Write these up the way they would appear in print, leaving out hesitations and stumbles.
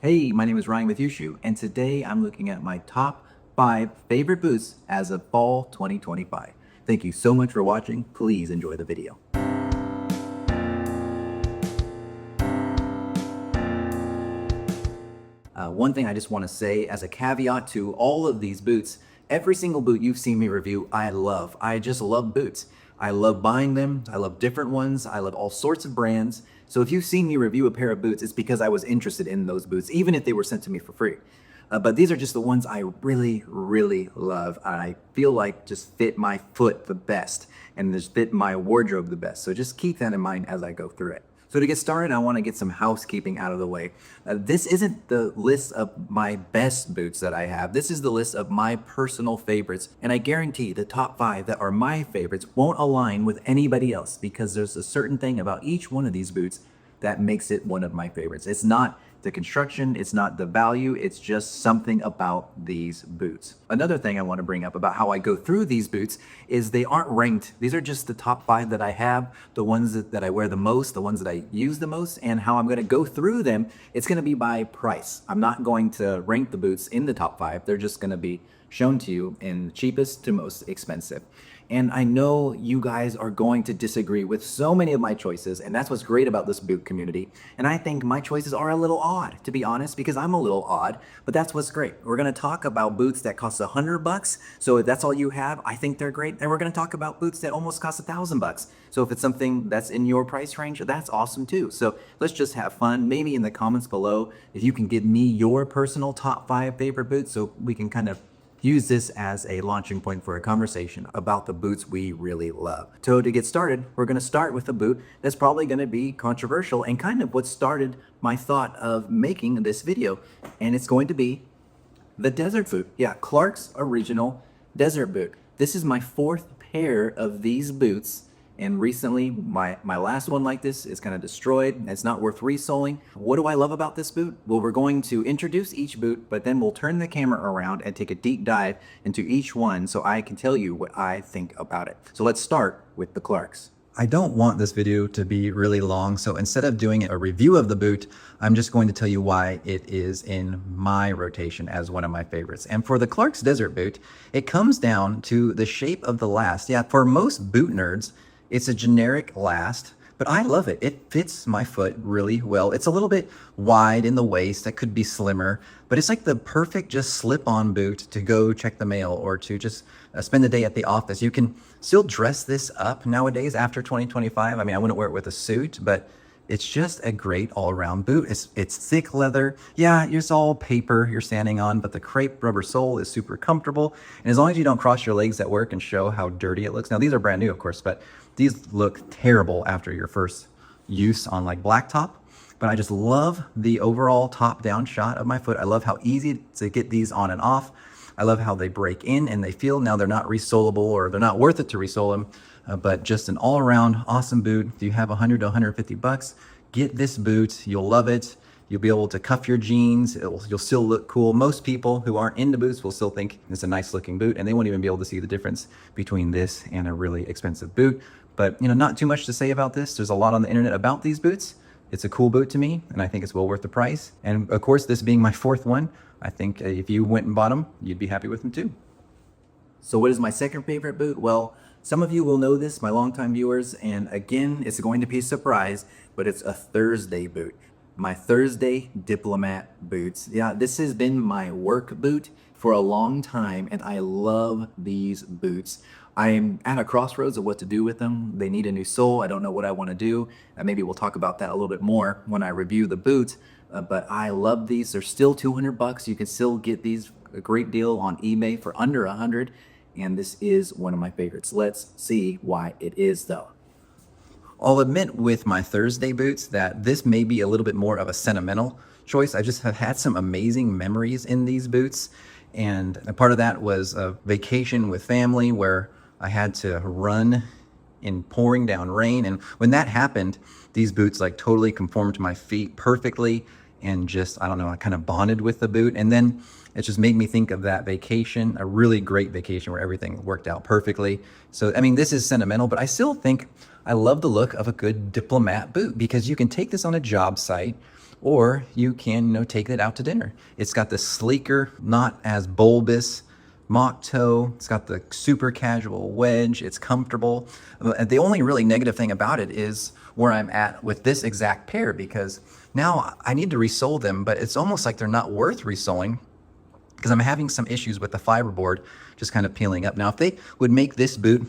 Hey, my name is Ryan with Yushu, and today I'm looking at my top 5 favorite boots as of fall 2025. Thank you so much for watching. Please enjoy the video. One thing I just want to say as a caveat to all of these boots, every single boot you've seen me review, I love. I just love boots. I love buying them. I love different ones. I love all sorts of brands. So if you've seen me review a pair of boots, it's because I was interested in those boots, even if they were sent to me for free. But these are just the ones I really, really love. I feel like just fit my foot the best and just fit my wardrobe the best. So just keep that in mind as I go through it. So to get started, I want to get some housekeeping out of the way. This isn't the list of my best boots that I have. This is the list of my personal favorites. And I guarantee the top 5 that are my favorites won't align with anybody else because there's a certain thing about each one of these boots that makes it one of my favorites. It's not the construction, it's not the value, it's just something about these boots. Another thing I want to bring up about how I go through these boots is they aren't ranked. These are just the top 5 that I have, the ones that I wear the most, the ones that I use the most, and how I'm going to go through them, it's going to be by price. I'm not going to rank the boots in the top 5. They're just going to be shown to you in cheapest to most expensive. And I know you guys are going to disagree with so many of my choices, and that's what's great about this boot community. And I think my choices are a little odd, to be honest, because I'm a little odd, but that's what's great. We're gonna talk about boots that cost $100, so if that's all you have, I think they're great. And we're gonna talk about boots that almost cost $1,000. So if it's something that's in your price range, that's awesome too. So let's just have fun. Maybe in the comments below, if you can give me your personal top 5 favorite boots so we can kind of use this as a launching point for a conversation about the boots we really love. So to get started, we're going to start with a boot that's probably going to be controversial and kind of what started my thought of making this video. And it's going to be the desert boot. Yeah, Clark's original desert boot. This is my 4th pair of these boots. And recently, my last one like this is kind of destroyed. It's not worth resoling. What do I love about this boot? Well, we're going to introduce each boot, but then we'll turn the camera around and take a deep dive into each one so I can tell you what I think about it. So let's start with the Clarks. I don't want this video to be really long, so instead of doing a review of the boot, I'm just going to tell you why it is in my rotation as one of my favorites. And for the Clark's Desert Boot, it comes down to the shape of the last. Yeah, for most boot nerds, it's a generic last, but I love it. It fits my foot really well. It's a little bit wide in the waist. That could be slimmer, but it's like the perfect just slip-on boot to go check the mail or to just spend the day at the office. You can still dress this up nowadays after 2025. I mean, I wouldn't wear it with a suit, but it's just a great all-around boot. It's thick leather. Yeah, it's all paper you're standing on, but the crepe rubber sole is super comfortable. And as long as you don't cross your legs at work and show how dirty it looks. Now, these are brand new, of course, but these look terrible after your first use on like blacktop. But I just love the overall top-down shot of my foot. I love how easy to get these on and off. I love how they break in and they feel. Now they're not resolable or they're not worth it to resole them. But just an all-around awesome boot. If you have 100 to 150 bucks, get this boot. You'll love it. You'll be able to cuff your jeans. You'll still look cool. Most people who aren't into boots will still think it's a nice looking boot, and they won't even be able to see the difference between this and a really expensive boot. But not too much to say about this. There's a lot on the internet about these boots. It's a cool boot to me, and I think it's well worth the price. And of course, this being my 4th one, I think if you went and bought them, you'd be happy with them too. So what is my second favorite boot? Well, some of you will know this, my longtime viewers, and again, it's going to be a surprise, but it's a Thursday boot. My Thursday diplomat boots. Yeah, this has been my work boot for a long time, and I love these boots. I'm at a crossroads of what to do with them. They need a new sole. I don't know what I want to do. Maybe we'll talk about that a little bit more when I review the boot, but I love these. They're still 200 bucks. You can still get these a great deal on eBay for under 100. And this is one of my favorites. Let's see why it is though. I'll admit with my Thursday boots that this may be a little bit more of a sentimental choice. I just have had some amazing memories in these boots. And a part of that was a vacation with family where I had to run in pouring down rain. And when that happened, these boots like totally conformed to my feet perfectly. And just, I don't know, I kind of bonded with the boot. And then it just made me think of that vacation, a really great vacation where everything worked out perfectly. So, I mean, this is sentimental, but I still think I love the look of a good diplomat boot because you can take this on a job site or you can, take it out to dinner. It's got the sleeker, not as bulbous mock toe. It's got the super casual wedge. It's comfortable. The only really negative thing about it is where I'm at with this exact pair, because now I need to resole them, but it's almost like they're not worth resoling because I'm having some issues with the fiberboard just kind of peeling up. Now, if they would make this boot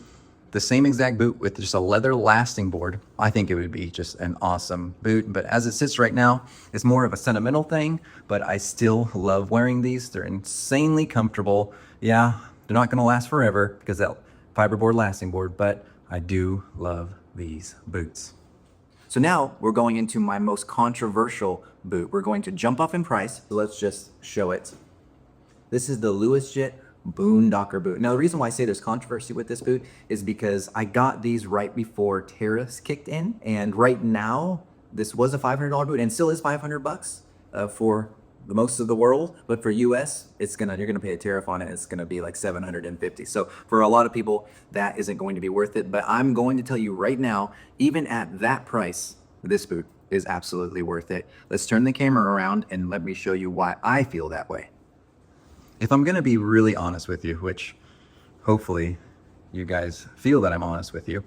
the same exact boot with just a leather lasting board, I think it would be just an awesome boot. But as it sits right now, it's more of a sentimental thing, but I still love wearing these. They're insanely comfortable. Yeah, they're not gonna last forever because that fiberboard lasting board, but I do love these boots. So now we're going into my most controversial boot. We're going to jump off in price. So let's just show it. This is the Lewisjet boondocker boot. Now, the reason why I say there's controversy with this boot is because I got these right before tariffs kicked in, and right now this was a $500 boot and still is $500 for the most of the world, but for US, you're gonna pay a tariff on it. It's gonna be like $750. So for a lot of people, that isn't going to be worth it. But I'm going to tell you right now, even at that price, this boot is absolutely worth it. Let's turn the camera around and let me show you why I feel that way. If I'm gonna be really honest with you, which hopefully you guys feel that I'm honest with you,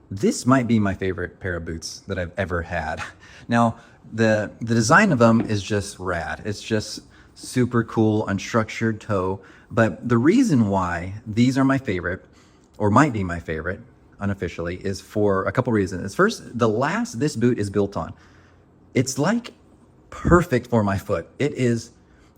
this might be my favorite pair of boots that I've ever had. Now, the design of them is just rad. It's just super cool, unstructured toe. But the reason why these are my favorite, or might be my favorite unofficially, is for a couple reasons. First, the last this boot is built on, it's like perfect for my foot. It is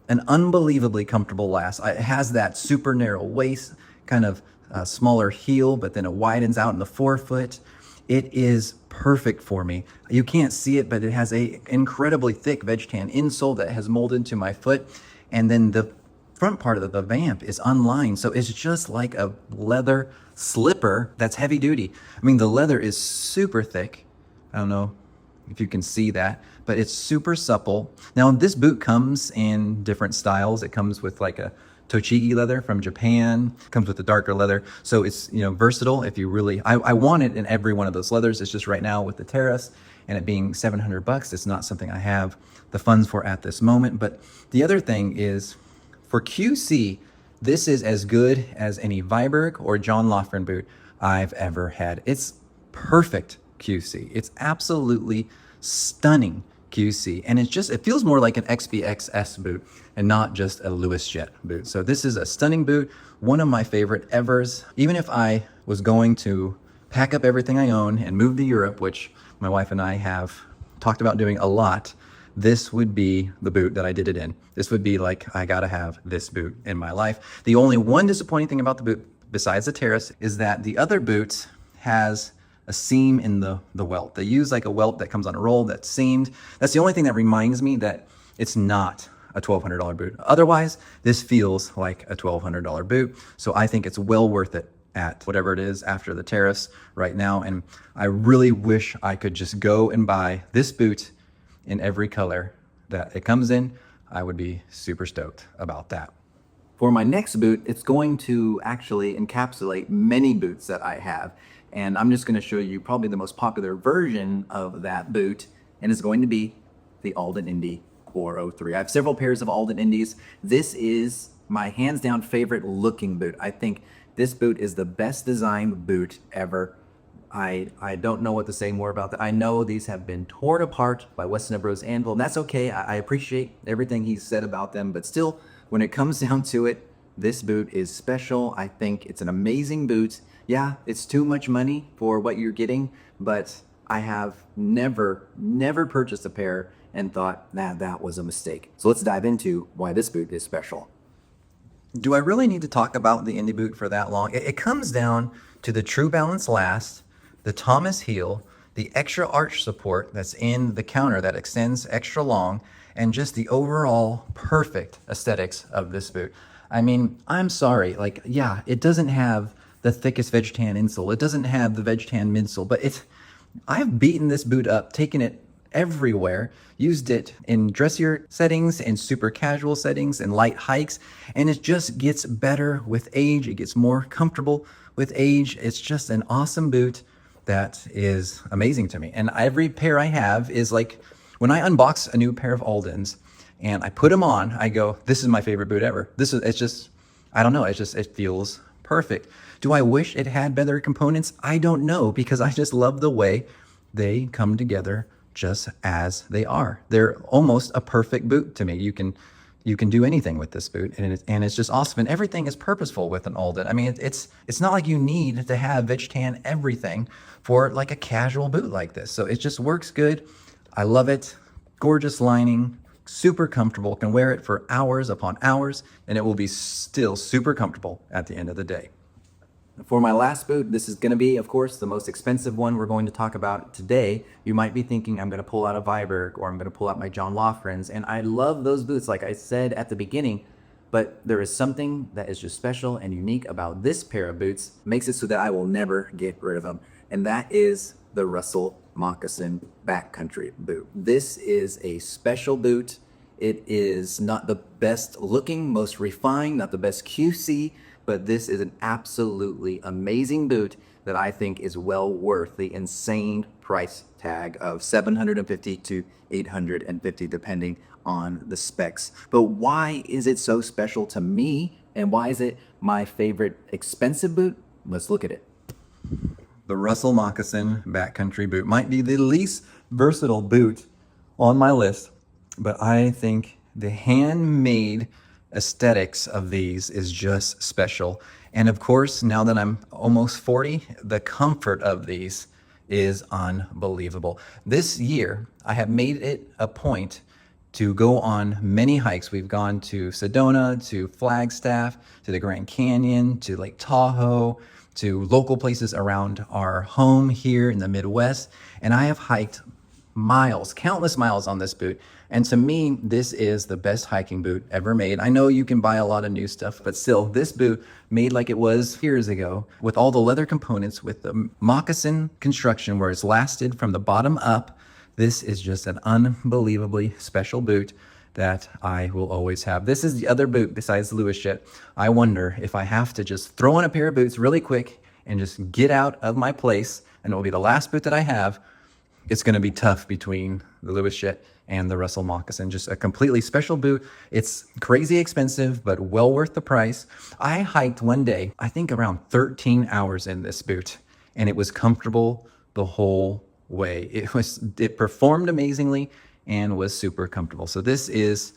an unbelievably comfortable last. It has that super narrow waist, kind of smaller heel, but then it widens out in the forefoot. It is perfect for me. You can't see it, but it has a incredibly thick veg tan insole that has molded into my foot. And then the front part of the vamp is unlined. So it's just like a leather slipper that's heavy duty. I mean, the leather is super thick. I don't know if you can see that, but it's super supple. Now, this boot comes in different styles. It comes with like a Tochigi leather from Japan, comes with the darker leather. So it's, versatile if you really, I want it in every one of those leathers. It's just right now with the tariffs and it being $700, it's not something I have the funds for at this moment. But the other thing is for QC, this is as good as any Viberg or John Lofgren boot I've ever had. It's perfect QC. It's absolutely stunning QC. And it feels more like an XBXS boot and not just a Lewisjet boot. So this is a stunning boot, one of my favorite evers. Even if I was going to pack up everything I own and move to Europe, which my wife and I have talked about doing a lot, this would be the boot that I did it in. This would be like, I gotta have this boot in my life. The only one disappointing thing about the boot, besides the Terrace, is that the other boot has a seam in the welt. They use like a welt that comes on a roll that's seamed. That's the only thing that reminds me that it's not a $1,200 boot. Otherwise, this feels like a $1,200 boot. So I think it's well worth it at whatever it is after the tariffs right now. And I really wish I could just go and buy this boot in every color that it comes in. I would be super stoked about that. For my next boot, it's going to actually encapsulate many boots that I have. And I'm just going to show you probably the most popular version of that boot, and it's going to be the Alden Indy 403. I have several pairs of Alden Indies. This is my hands down favorite looking boot. I think this boot is the best designed boot ever. I don't know what to say more about that. I know these have been torn apart by Weston & Bros Anvil, and that's okay. I appreciate everything he's said about them, but still, when it comes down to it, this boot is special. I think it's an amazing boot. Yeah, it's too much money for what you're getting, but I have never purchased a pair and thought, that was a mistake. So let's dive into why this boot is special. Do I really need to talk about the Indy boot for that long? It comes down to the True Balance last, the Thomas heel, the extra arch support that's in the counter that extends extra long, and just the overall perfect aesthetics of this boot. I mean, I'm sorry, it doesn't have the thickest veg tan insole. It doesn't have the veg tan midsole, but I've beaten this boot up, taken it everywhere, used it in dressier settings and super casual settings and light hikes, and it just gets better with age. It gets more comfortable with age. It's just an awesome boot that is amazing to me. And every pair I have is like When I unbox a new pair of Aldens and I put them on, I go, this is my favorite boot ever. It's just, I don't know, it feels perfect. Do I wish it had better components? I don't know, because I just love the way they come together just as they are. They're almost a perfect boot to me. You can do anything with this boot, and it's just awesome. And everything is purposeful with an Alden. I mean, it's not like you need to have Vich Tan everything for like a casual boot like this. So it just works good. I love it. Gorgeous lining, super comfortable. Can wear it for hours upon hours, and it will be still super comfortable at the end of the day. For my last boot, this is going to be, of course, the most expensive one we're going to talk about today. You might be thinking I'm going to pull out a Viberg, or I'm going to pull out my John Lofgrens, and I love those boots, like I said at the beginning, but there is something that is just special and unique about this pair of boots, makes it so that I will never get rid of them, and that is the Russell Moccasin Backcountry boot. This is a special boot. It is not the best looking, most refined, not the best QC, but this is an absolutely amazing boot that I think is well worth the insane price tag of $750 to $850, depending on the specs. But why is it so special to me, and why is it my favorite expensive boot? Let's look at it. The Russell Moccasin Backcountry boot might be the least versatile boot on my list, but I think the handmade aesthetics of these is just special. And of course, now that I'm almost 40, the comfort of these is unbelievable. This year, I have made it a point to go on many hikes. We've gone to Sedona, to Flagstaff, to the Grand Canyon, to Lake Tahoe, to local places around our home here in the Midwest. And I have hiked miles, countless miles on this boot. And to me, this is the best hiking boot ever made. I know you can buy a lot of new stuff, but still, this boot made like it was years ago, with all the leather components, with the moccasin construction where it's lasted from the bottom up. This is just an unbelievably special boot that I will always have. This is the other boot besides the Lewis Jet. I wonder if I have to just throw on a pair of boots really quick and just get out of my place, and it will be the last boot that I have. It's going to be tough between the Lewis Jet and the Russell Moccasin. Just a completely special boot. It's crazy expensive, but well worth the price. I hiked one day, I think around 13 hours in this boot, and it was comfortable the whole way. It performed amazingly and was super comfortable. So this is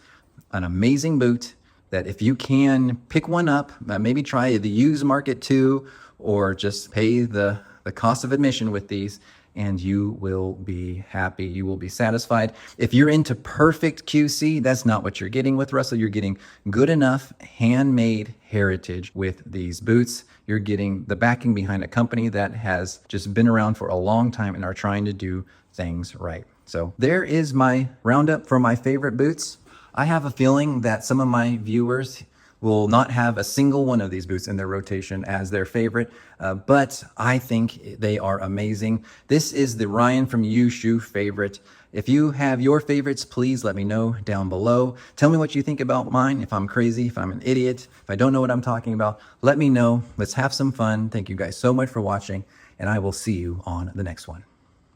an amazing boot that if you can pick one up, maybe try the used market too, or just pay the cost of admission with these, and you will be happy. You will be satisfied. If you're into perfect QC, that's not what you're getting with Russell. You're getting good enough handmade heritage with these boots. You're getting the backing behind a company that has just been around for a long time and are trying to do things right. So there is my roundup for my favorite boots. I have a feeling that some of my viewers will not have a single one of these boots in their rotation as their favorite, but I think they are amazing. This is the Ryan from U Shoe favorite. If you have your favorites, please let me know down below. Tell me what you think about mine. If I'm crazy, if I'm an idiot, if I don't know what I'm talking about, let me know. Let's have some fun. Thank you guys so much for watching, and I will see you on the next one.